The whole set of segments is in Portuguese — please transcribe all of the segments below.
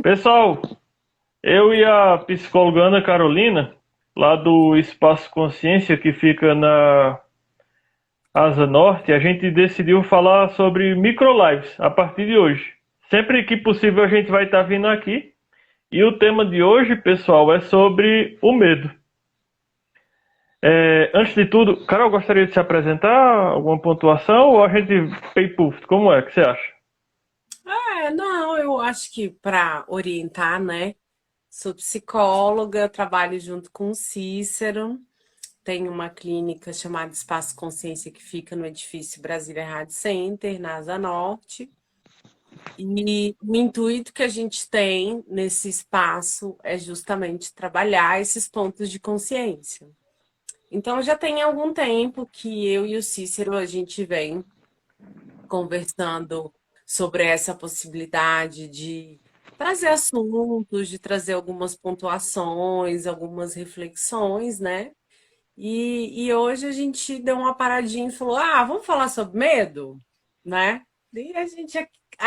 Pessoal, eu e a psicóloga Ana Carolina, lá do Espaço Consciência, que fica na Asa Norte, a gente decidiu falar sobre microlives a partir de hoje. Sempre que possível a gente vai estar vindo aqui. E o tema de hoje, pessoal, é sobre o medo. Antes de tudo, Carol, gostaria de se apresentar? Alguma pontuação ou a gente pay puff? Como é que você acha? Não, eu acho que para orientar, né? Sou psicóloga, trabalho junto com o Cícero, tenho uma clínica chamada Espaço Consciência que fica no edifício Brasília Rádio Center, na Asa Norte. E o intuito que a gente tem nesse espaço é justamente trabalhar esses pontos de consciência. Então, já tem algum tempo que eu e o Cícero a gente vem conversando sobre essa possibilidade de trazer assuntos, de trazer algumas pontuações, algumas reflexões, né? E hoje a gente deu uma paradinha e falou: vamos falar sobre medo, né? E a gente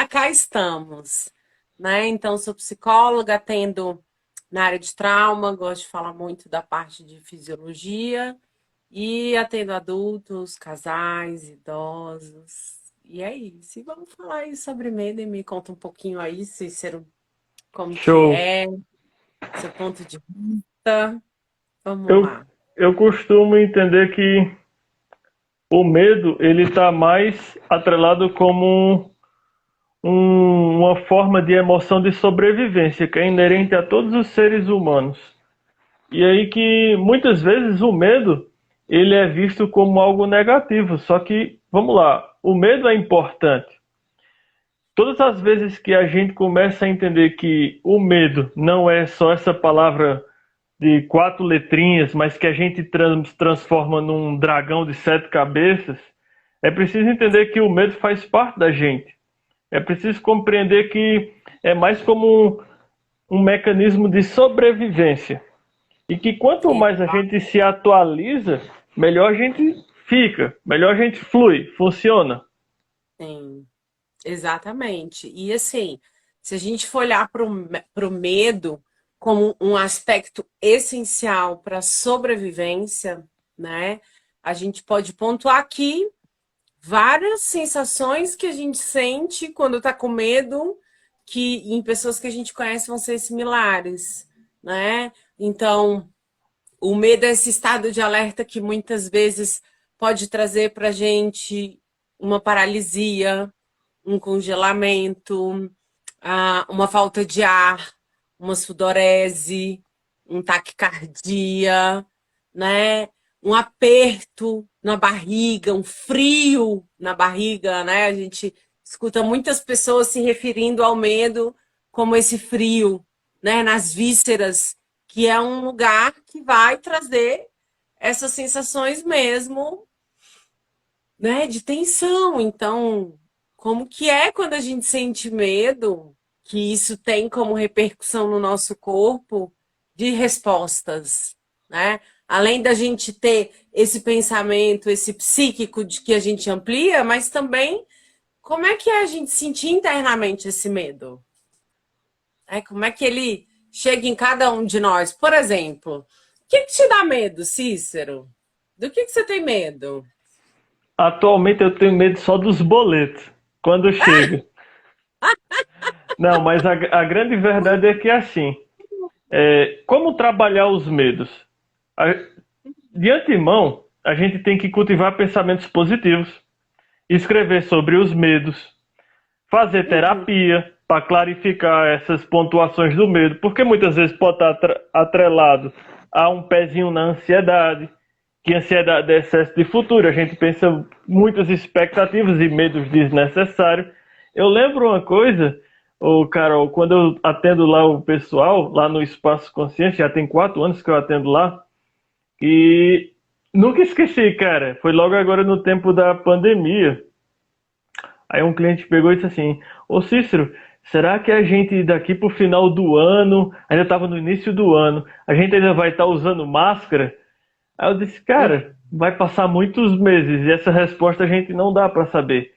cá estamos, né? Então, sou psicóloga, atendo na área de trauma, gosto de falar muito da parte de fisiologia e atendo adultos, casais, idosos. E é isso. E vamos falar aí sobre medo e me conta um pouquinho aí, Cícero, como que Show! é, seu ponto de vista. Vamos Eu, lá. eu costumo entender que o medo ele está mais atrelado como uma forma de emoção de sobrevivência que é inerente a todos os seres humanos. E aí que muitas vezes o medo ele é visto como algo negativo. Só que, vamos lá, o medo é importante. Todas as vezes que a gente começa a entender que o medo não é só essa palavra de quatro letrinhas, mas que a gente transforma num dragão de sete cabeças, é preciso entender que o medo faz parte da gente. É preciso compreender que é mais como um mecanismo de sobrevivência. E que quanto mais a gente se atualiza, melhor a gente fica, melhor a gente flui, funciona. Sim, exatamente. E assim, se a gente for olhar para o medo como um aspecto essencial para a sobrevivência, né? A gente pode pontuar aqui várias sensações que a gente sente quando está com medo, que em pessoas que a gente conhece vão ser similares, né? Então, o medo é esse estado de alerta que muitas vezes pode trazer para a gente uma paralisia, um congelamento, uma falta de ar, uma sudorese, um taquicardia, né? Um aperto na barriga, um frio na barriga, né? A gente escuta muitas pessoas se referindo ao medo como esse frio, né? Nas vísceras, que é um lugar que vai trazer essas sensações mesmo, né, de tensão. Então, como que é quando a gente sente medo, que isso tem como repercussão no nosso corpo de respostas, né? Além da gente ter esse pensamento, esse psíquico de que a gente amplia, mas também como é que é a gente sentir internamente esse medo? Né? Como é que ele chega em cada um de nós? Por exemplo, o que te dá medo, Cícero? Do que você tem medo? Atualmente eu tenho medo só dos boletos, quando chega. Não, mas a grande verdade é que é assim, como trabalhar os medos? A- De antemão, a gente tem que cultivar pensamentos positivos, escrever sobre os medos, fazer Uhum. terapia para clarificar essas pontuações do medo, porque muitas vezes pode estar atrelado a um pezinho na ansiedade, que ansiedade é excesso de futuro, a gente pensa muitas expectativas e medos desnecessários. Eu lembro uma coisa, Carol, quando eu atendo lá o pessoal, lá no Espaço Consciência, já tem 4 anos que eu atendo lá, e nunca esqueci, cara, foi logo agora no tempo da pandemia. Aí um cliente pegou e disse assim: Ô Cícero, será que a gente daqui pro final do ano, ainda estava no início do ano, a gente ainda vai estar usando máscara? Aí eu disse: Cara, vai passar muitos meses e essa resposta a gente não dá para saber.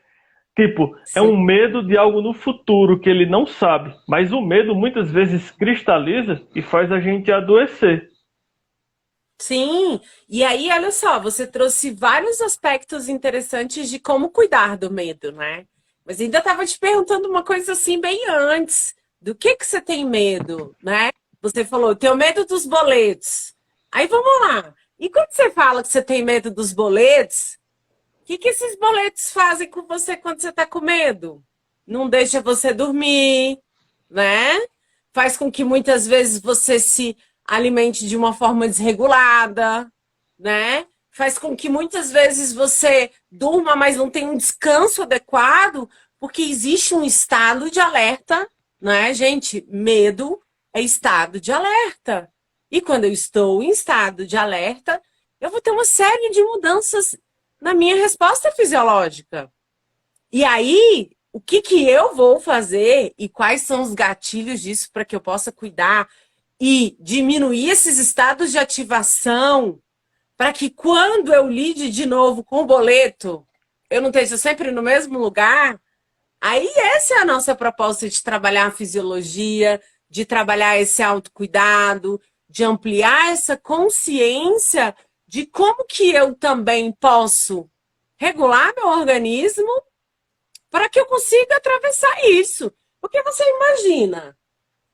Tipo, é Sim. um medo de algo no futuro que ele não sabe, mas o medo muitas vezes cristaliza e faz a gente adoecer. Sim, e aí, olha só, você trouxe vários aspectos interessantes de como cuidar do medo, né? Mas ainda estava te perguntando uma coisa assim bem antes. Do que você tem medo, né? Você falou, tenho medo dos boletos. Aí vamos lá. E quando você fala que você tem medo dos boletos, o que esses boletos fazem com você quando você está com medo? Não deixa você dormir, né? Faz com que muitas vezes você se alimente de uma forma desregulada, né? Faz com que muitas vezes você durma, mas não tenha um descanso adequado, porque existe um estado de alerta, né, gente? Medo é estado de alerta. E quando eu estou em estado de alerta, eu vou ter uma série de mudanças na minha resposta fisiológica. E aí, o que eu vou fazer e quais são os gatilhos disso para que eu possa cuidar e diminuir esses estados de ativação para que quando eu lide de novo com o boleto, eu não esteja sempre no mesmo lugar. Aí essa é a nossa proposta de trabalhar a fisiologia, de trabalhar esse autocuidado, de ampliar essa consciência de como que eu também posso regular meu organismo para que eu consiga atravessar isso. Porque você imagina,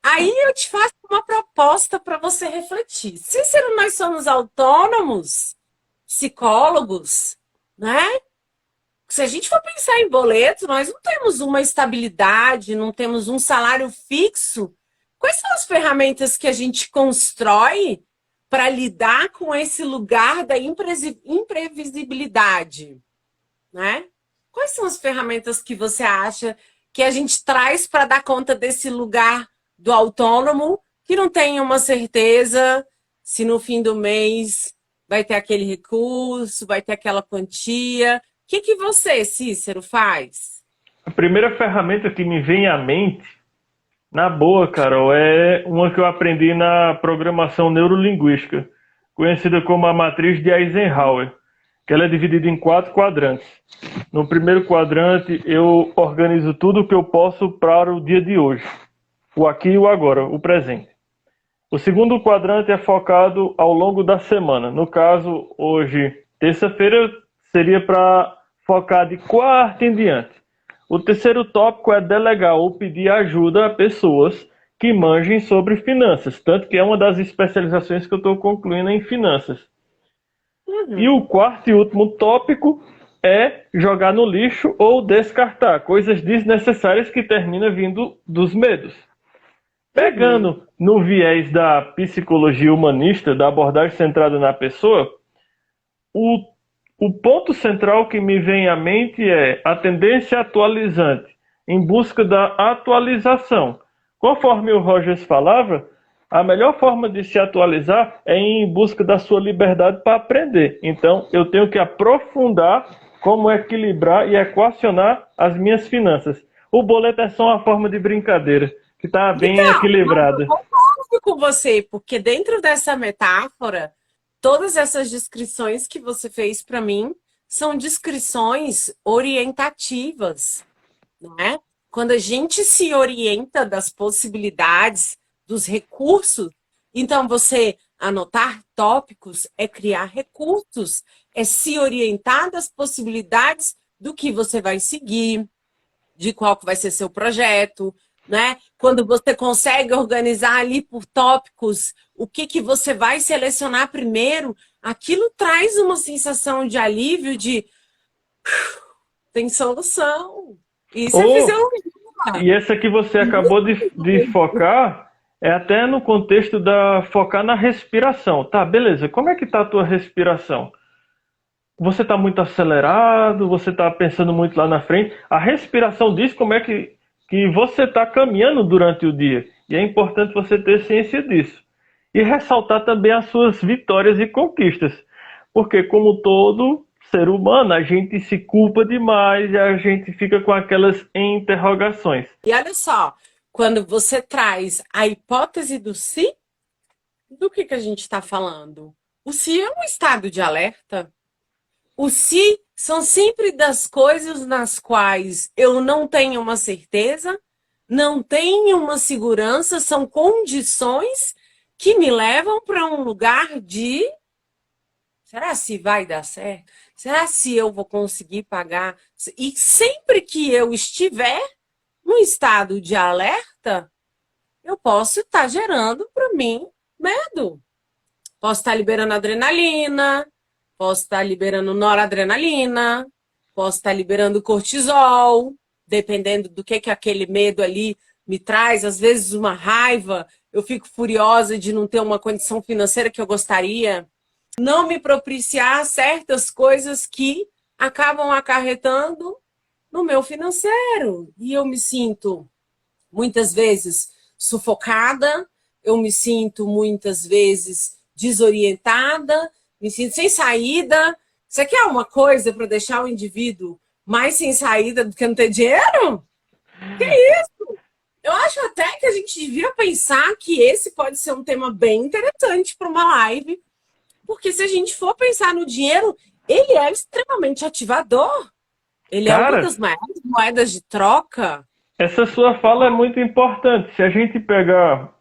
aí eu te faço uma proposta para você refletir. Cícero, nós somos autônomos, psicólogos, né? Se a gente for pensar em boleto, nós não temos uma estabilidade, não temos um salário fixo. Quais são as ferramentas que a gente constrói para lidar com esse lugar da imprevisibilidade, né? Quais são as ferramentas que você acha que a gente traz para dar conta desse lugar do autônomo que não tem uma certeza se no fim do mês vai ter aquele recurso, vai ter aquela quantia? O que você, Cícero, faz? A primeira ferramenta que me vem à mente, na boa, Carol, é uma que eu aprendi na programação neurolinguística, conhecida como a matriz de Eisenhower, que ela é dividida em 4 quadrantes. No primeiro quadrante, eu organizo tudo o que eu posso para o dia de hoje, o aqui e o agora, o presente. O segundo quadrante é focado ao longo da semana. No caso, hoje, terça-feira, seria para focar de quarta em diante. O terceiro tópico é delegar ou pedir ajuda a pessoas que manjem sobre finanças, tanto que é uma das especializações que eu estou concluindo em finanças. E o quarto e último tópico é jogar no lixo ou descartar coisas desnecessárias que terminam vindo dos medos. Pegando no viés da psicologia humanista, da abordagem centrada na pessoa, o, o ponto central que me vem à mente é a tendência atualizante, em busca da atualização. Conforme o Rogers falava, a melhor forma de se atualizar é em busca da sua liberdade para aprender. Então, eu tenho que aprofundar como equilibrar e equacionar as minhas finanças. O boleto é só uma forma de brincadeira, que está bem Então, eu equilibrada. concordo com você, porque dentro dessa metáfora, todas essas descrições que você fez para mim são descrições orientativas, né? Quando a gente se orienta das possibilidades, dos recursos, então você anotar tópicos é criar recursos, é se orientar das possibilidades do que você vai seguir, de qual que vai ser seu projeto, né? Quando você consegue organizar ali por tópicos o que você vai selecionar primeiro, aquilo traz uma sensação de alívio, de tem solução. Isso é Ou fisiologia. E essa que você acabou de focar é até no contexto da focar na respiração. Tá, beleza. Como é que tá a tua respiração? Você está muito acelerado? Você está pensando muito lá na frente? A respiração diz como é que você está caminhando durante o dia. E é importante você ter ciência disso. E ressaltar também as suas vitórias e conquistas. Porque, como todo ser humano, a gente se culpa demais e a gente fica com aquelas interrogações. E olha só, quando você traz a hipótese do se, do que a gente está falando? O se é um estado de alerta. O se são sempre das coisas nas quais eu não tenho uma certeza, não tenho uma segurança, são condições que me levam para um lugar de será se vai dar certo? Será se eu vou conseguir pagar? E sempre que eu estiver num estado de alerta, eu posso estar gerando para mim medo. Posso estar liberando adrenalina, posso estar liberando noradrenalina, posso estar liberando cortisol, dependendo do que aquele medo ali me traz. Às vezes uma raiva, eu fico furiosa de não ter uma condição financeira que eu gostaria, não me propiciar certas coisas que acabam acarretando no meu financeiro. E eu me sinto, muitas vezes, sufocada, eu me sinto, muitas vezes, desorientada, me sinto sem saída. Você quer uma coisa para deixar o indivíduo mais sem saída do que não ter dinheiro? Que isso? Eu acho até que a gente devia pensar que esse pode ser um tema bem interessante para uma live, porque se a gente for pensar no dinheiro, ele é extremamente ativador. Ele é uma Cara, das maiores moedas de troca. essa sua fala é muito importante. Se a gente pegar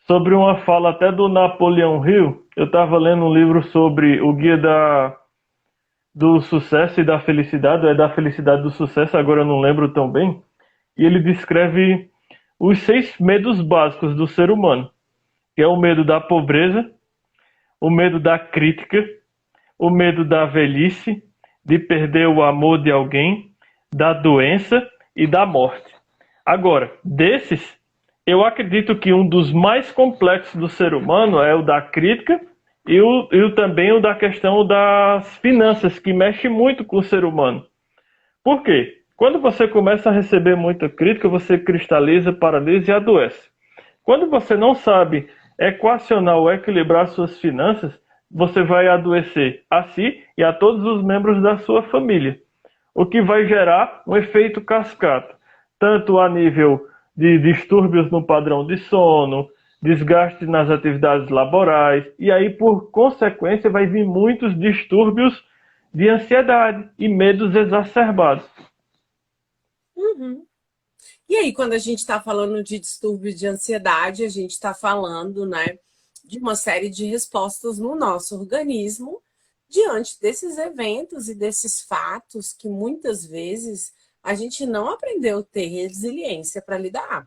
sobre uma fala até do Napoleão Hill, eu estava lendo um livro sobre o guia do sucesso e da felicidade, ou é da felicidade do sucesso, agora eu não lembro tão bem, e ele descreve os 6 medos básicos do ser humano, que é o medo da pobreza, o medo da crítica, o medo da velhice, de perder o amor de alguém, da doença e da morte. Agora, desses, eu acredito que um dos mais complexos do ser humano é o da crítica e também o da questão das finanças, que mexe muito com o ser humano. Por quê? Quando você começa a receber muita crítica, você cristaliza, paralisa e adoece. Quando você não sabe equacionar ou equilibrar suas finanças, você vai adoecer a si e a todos os membros da sua família, o que vai gerar um efeito cascata, tanto a nível de distúrbios no padrão de sono, desgaste nas atividades laborais, e aí, por consequência, vai vir muitos distúrbios de ansiedade e medos exacerbados. Uhum. E aí, quando a gente está falando de distúrbio de ansiedade, a gente está falando, né, de uma série de respostas no nosso organismo diante desses eventos e desses fatos que muitas vezes a gente não aprendeu a ter resiliência para lidar.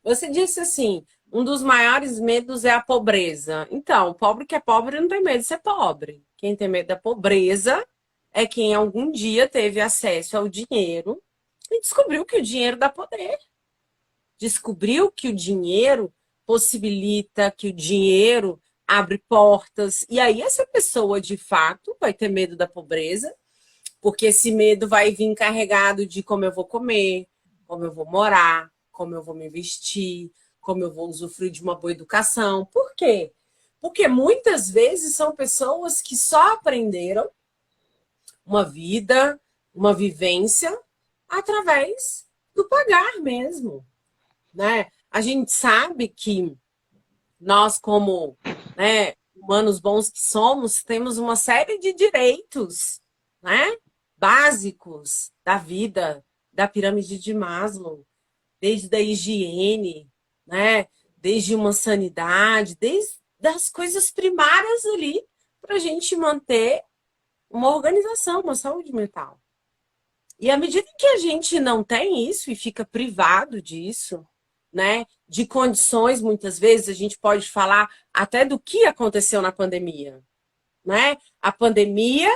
Você disse assim, um dos maiores medos é a pobreza. Então, o pobre que é pobre não tem medo de ser pobre. Quem tem medo da pobreza é quem algum dia teve acesso ao dinheiro e descobriu que o dinheiro dá poder. Descobriu que o dinheiro possibilita, que o dinheiro abre portas. E aí essa pessoa, de fato, vai ter medo da pobreza, porque esse medo vai vir carregado de como eu vou comer, como eu vou morar, como eu vou me vestir, como eu vou usufruir de uma boa educação. Por quê? Porque muitas vezes são pessoas que só aprenderam uma vida, uma vivência, através do pagar mesmo, né? A gente sabe que nós, como, né, humanos bons que somos, temos uma série de direitos, né, básicos da vida, da pirâmide de Maslow, desde a higiene, né, desde uma sanidade, desde as coisas primárias ali para a gente manter uma organização, uma saúde mental. E à medida que a gente não tem isso e fica privado disso, né, de condições, muitas vezes, a gente pode falar até do que aconteceu na pandemia, né? A pandemia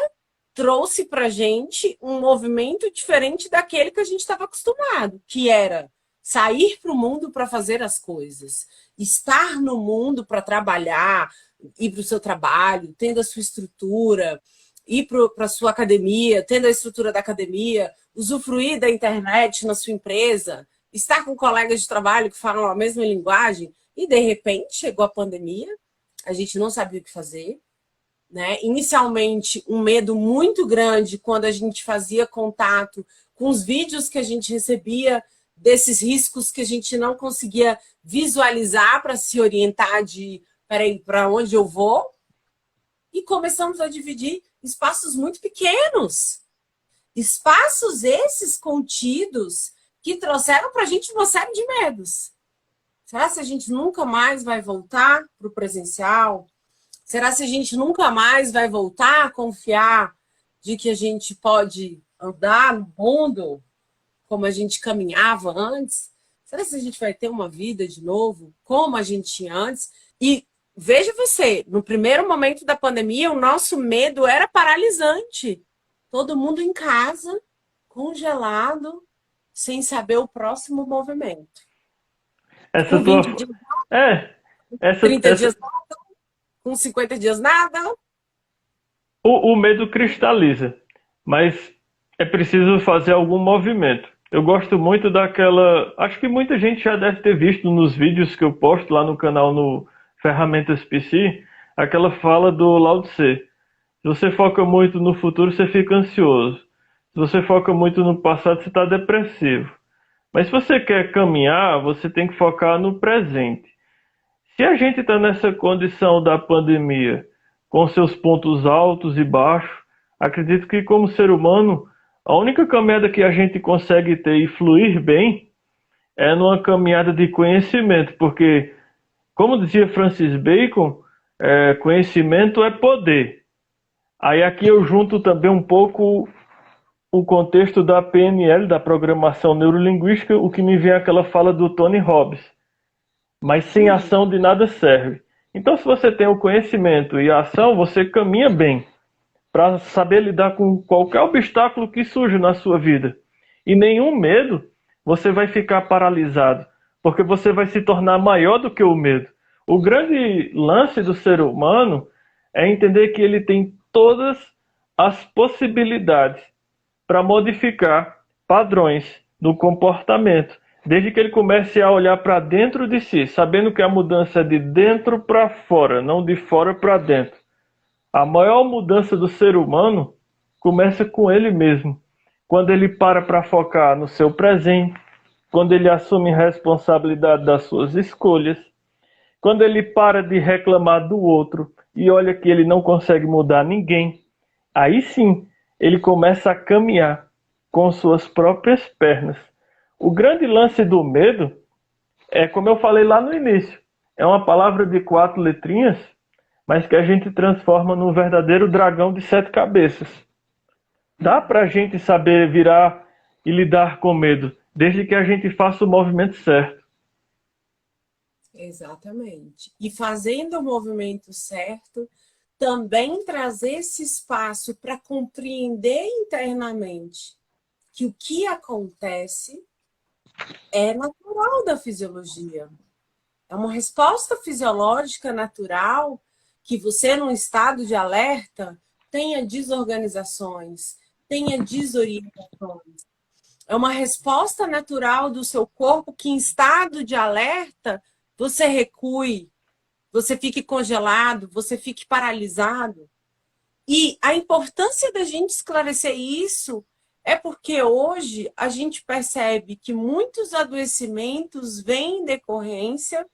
trouxe para a gente um movimento diferente daquele que a gente estava acostumado, que era sair para o mundo para fazer as coisas, estar no mundo para trabalhar, ir para o seu trabalho, tendo a sua estrutura, ir para a sua academia, tendo a estrutura da academia, usufruir da internet na sua empresa, estar com colegas de trabalho que falam a mesma linguagem, e de repente chegou a pandemia, a gente não sabia o que fazer, né? Inicialmente, um medo muito grande quando a gente fazia contato com os vídeos que a gente recebia desses riscos que a gente não conseguia visualizar para se orientar de, peraí, para onde eu vou? E começamos a dividir espaços muito pequenos. Espaços esses contidos que trouxeram para a gente uma série de medos. Será que a gente nunca mais vai voltar para o presencial? Será que a gente nunca mais vai voltar a confiar de que a gente pode andar no mundo como a gente caminhava antes? Será que a gente vai ter uma vida de novo como a gente tinha antes? E veja você, no primeiro momento da pandemia, o nosso medo era paralisante. Todo mundo em casa, congelado, sem saber o próximo movimento. Essa Com tua. 20 dias, É, essa, 30 essa, dias, com 50 dias, nada. o medo cristaliza, mas é preciso fazer algum movimento. Eu gosto muito daquela. Acho que muita gente já deve ter visto nos vídeos que eu posto lá no canal no Ferramentas PC, aquela fala do Lao Tse. Se você foca muito no futuro, você fica ansioso. Se você foca muito no passado, você está depressivo. Mas se você quer caminhar, você tem que focar no presente. Se a gente está nessa condição da pandemia, com seus pontos altos e baixos, acredito que como ser humano, a única caminhada que a gente consegue ter e fluir bem é numa caminhada de conhecimento, porque, como dizia Francis Bacon, conhecimento é poder. Aí aqui eu junto também um pouco o contexto da PNL, da programação neurolinguística, o que me vem é aquela fala do Tony Robbins. Mas sem ação de nada serve. Então, se você tem o conhecimento e a ação, você caminha bem para saber lidar com qualquer obstáculo que surja na sua vida. E nenhum medo, você vai ficar paralisado, porque você vai se tornar maior do que o medo. O grande lance do ser humano é entender que ele tem todas as possibilidades para modificar padrões no comportamento, desde que ele comece a olhar para dentro de si, sabendo que a mudança é de dentro para fora, não de fora para dentro. A maior mudança do ser humano começa com ele mesmo, quando ele para focar no seu presente, quando ele assume responsabilidade das suas escolhas, quando ele para de reclamar do outro e olha que ele não consegue mudar ninguém. Aí sim, ele começa a caminhar com suas próprias pernas. O grande lance do medo é, como eu falei lá no início, é uma palavra de 4 letrinhas, mas que a gente transforma num verdadeiro dragão de 7 cabeças. Dá pra gente saber virar e lidar com medo, desde que a gente faça o movimento certo. Exatamente. E fazendo o movimento certo, também trazer esse espaço para compreender internamente que o que acontece é natural da fisiologia. É uma resposta fisiológica natural que você, num estado de alerta, tenha desorganizações, tenha desorientações. É uma resposta natural do seu corpo que, em estado de alerta, você recue, você fique congelado, você fique paralisado. E a importância da gente esclarecer isso é porque hoje a gente percebe que muitos adoecimentos vêm em decorrência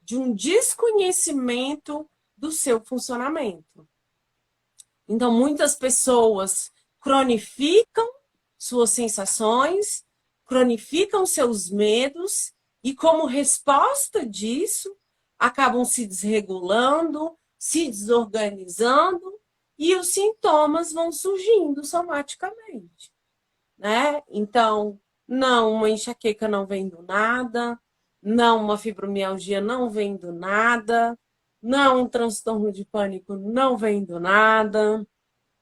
de um desconhecimento do seu funcionamento. Então, muitas pessoas cronificam suas sensações, cronificam seus medos e, como resposta disso, acabam se desregulando, se desorganizando e os sintomas vão surgindo somaticamente, né? Então, não, uma enxaqueca não vem do nada, não, uma fibromialgia não vem do nada, não, um transtorno de pânico não vem do nada,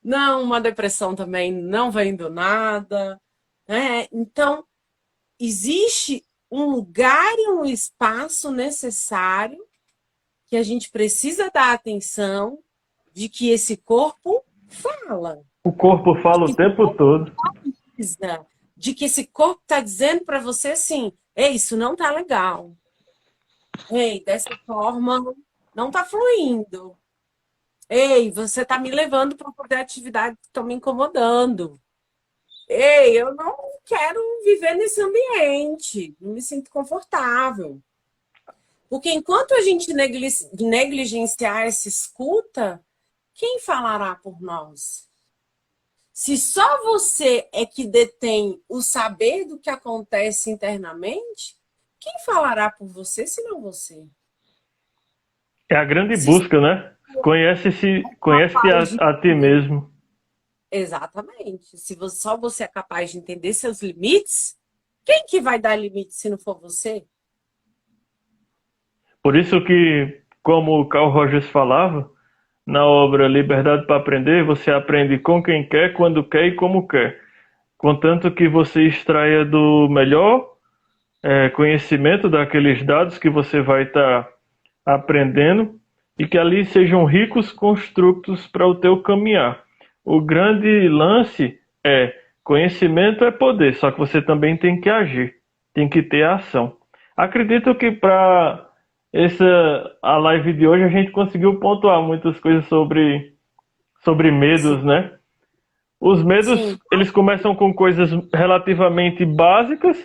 não, uma depressão também não vem do nada, né? Então, existe um lugar e um espaço necessário que a gente precisa dar atenção de que esse corpo fala. O corpo fala o tempo todo. De que esse corpo está dizendo para você assim, ei, isso não tá legal. Ei, dessa forma não está fluindo. Ei, você está me levando para uma atividade que está me incomodando. Ei, eu não quero viver nesse ambiente, não me sinto confortável. Porque enquanto a gente negligenciar essa escuta, quem falará por nós? Se só você é que detém o saber do que acontece internamente, quem falará por você se não você? É a grande Se só busca, né? é Conhece-te capaz de a ti entender. mesmo. Exatamente. Se só você é capaz de entender seus limites, quem que vai dar limite se não for você? Por isso que, como o Carl Rogers falava, na obra Liberdade para Aprender, você aprende com quem quer, quando quer e como quer. Contanto que você extraia do melhor conhecimento daqueles dados que você vai estar aprendendo e que ali sejam ricos construtos para o teu caminhar. O grande lance é conhecimento é poder, só que você também tem que agir, tem que ter ação. Acredito que para essa a live de hoje a gente conseguiu pontuar muitas coisas sobre Sim, medos, né? Os medos, sim, eles começam com coisas relativamente básicas,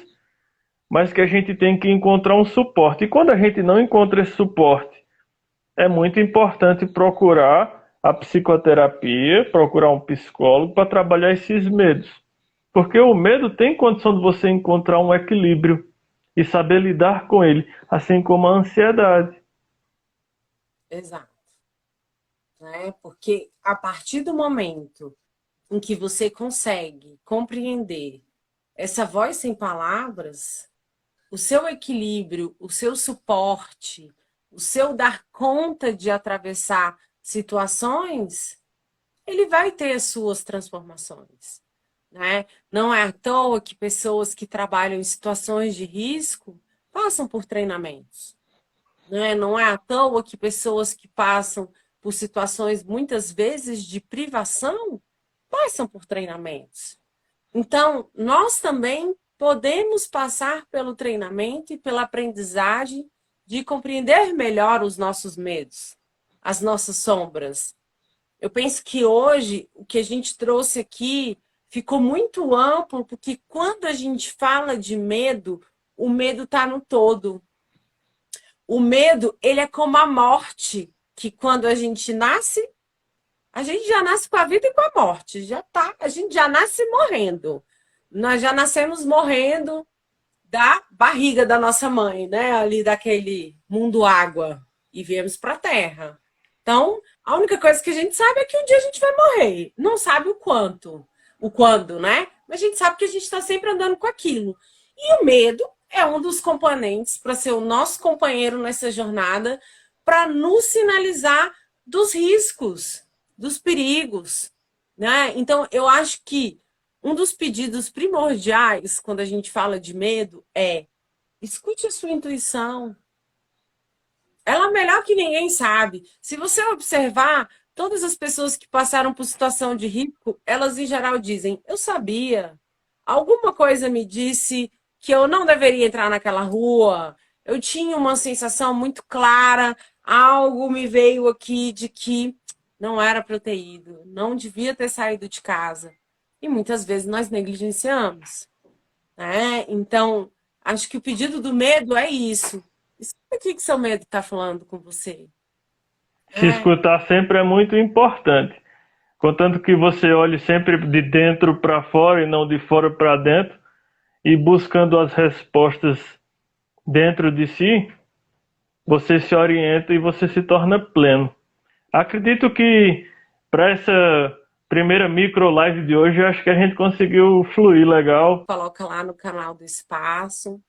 mas que a gente tem que encontrar um suporte. E quando a gente não encontra esse suporte, é muito importante procurar a psicoterapia, procurar um psicólogo para trabalhar esses medos. Porque o medo tem condição de você encontrar um equilíbrio e saber lidar com ele, assim como a ansiedade. exato. Né? Porque a partir do momento em que você consegue compreender essa voz sem palavras, o seu equilíbrio, o seu suporte, o seu dar conta de atravessar situações, ele vai ter as suas transformações. Né? Não é à toa que pessoas que trabalham em situações de risco passam por treinamentos. Né? Não é à toa que pessoas que passam por situações muitas vezes de privação passam por treinamentos. Então, nós também podemos passar pelo treinamento e pela aprendizagem de compreender melhor os nossos medos, as nossas sombras. Eu penso que hoje o que a gente trouxe aqui ficou muito amplo, porque quando a gente fala de medo, o medo está no todo. O medo, ele é como a morte, que quando a gente nasce, a gente já nasce com a vida e com a morte. Já tá, a gente já nasce morrendo. Nós já nascemos morrendo da barriga da nossa mãe, né? Ali daquele mundo água e viemos para a Terra. Então, a única coisa que a gente sabe é que um dia a gente vai morrer. Não sabe o quanto, o quando, né? Mas a gente sabe que a gente está sempre andando com aquilo. E o medo é um dos componentes para ser o nosso companheiro nessa jornada, para nos sinalizar dos riscos, dos perigos, né? Então, eu acho que um dos pedidos primordiais quando a gente fala de medo é escute a sua intuição. Ela é melhor que ninguém sabe. Se você observar, todas as pessoas que passaram por situação de risco, elas em geral dizem: eu sabia. Alguma coisa me disse que eu não deveria entrar naquela rua. Eu tinha uma sensação muito clara, algo me veio aqui de que não era para eu ter ido, não devia ter saído de casa. E muitas vezes nós negligenciamos, né? Então, acho que o pedido do medo é isso. Escuta o que seu medo está falando com você. Se É, escutar sempre é muito importante. Contanto que você olhe sempre de dentro para fora e não de fora para dentro, e buscando as respostas dentro de si, você se orienta e você se torna pleno. Acredito que para essa primeira micro live de hoje, eu acho que a gente conseguiu fluir legal. coloca lá no canal do Espaço.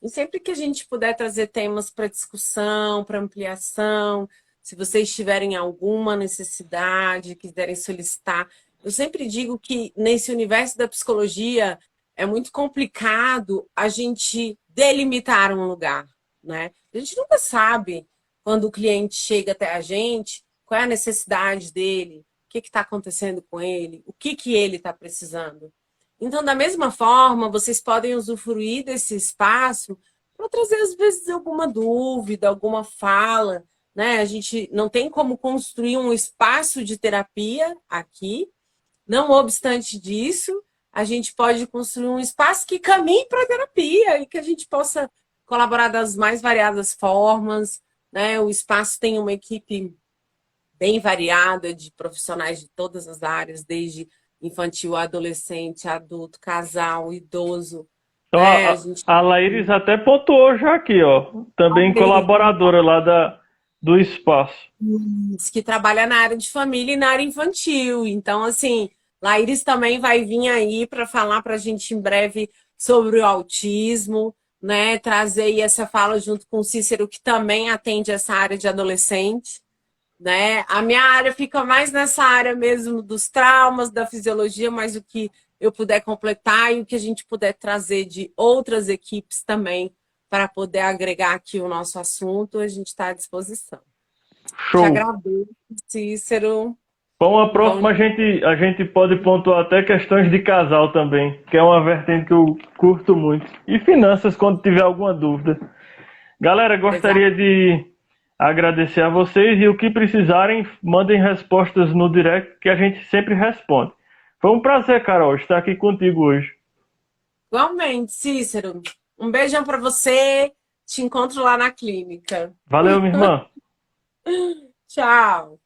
E sempre que a gente puder trazer temas para discussão, para ampliação, se vocês tiverem alguma necessidade, quiserem solicitar, eu sempre digo que nesse universo da psicologia é muito complicado a gente delimitar um lugar, né? A gente nunca sabe quando o cliente chega até a gente, qual é a necessidade dele, o que está acontecendo com ele, o que ele está precisando. Então, da mesma forma, vocês podem usufruir desse espaço para trazer, às vezes, alguma dúvida, alguma fala, né? A gente não tem como construir um espaço de terapia aqui, não obstante disso, a gente pode construir um espaço que caminhe para a terapia e que a gente possa colaborar das mais variadas formas, né? O espaço tem uma equipe bem variada de profissionais de todas as áreas, desde infantil, adolescente, adulto, casal, idoso, Então né? A a, gente a Laíris até pontuou já aqui, ó. Também colaboradora lá do espaço. que trabalha na área de família e na área infantil. Então, assim, Laíris também vai vir aí para falar para a gente em breve sobre o autismo, né? Trazer aí essa fala junto com o Cícero, que também atende essa área de adolescente, né? A minha área fica mais nessa área mesmo dos traumas, da fisiologia, mas o que eu puder completar e o que a gente puder trazer de outras equipes também para poder agregar aqui o nosso assunto, a gente está à disposição. Te Show. agradeço, Cícero. Bom, a Bom, próxima a gente pode pontuar até questões de casal também, que é uma vertente que eu curto muito. E finanças, quando tiver alguma dúvida. Galera, exato. gostaria de agradecer a vocês e o que precisarem, mandem respostas no direct que a gente sempre responde. Foi um prazer, Carol, estar aqui contigo hoje. Igualmente, Cícero. Um beijão para você. Te encontro lá na clínica. Valeu, minha irmã. Tchau.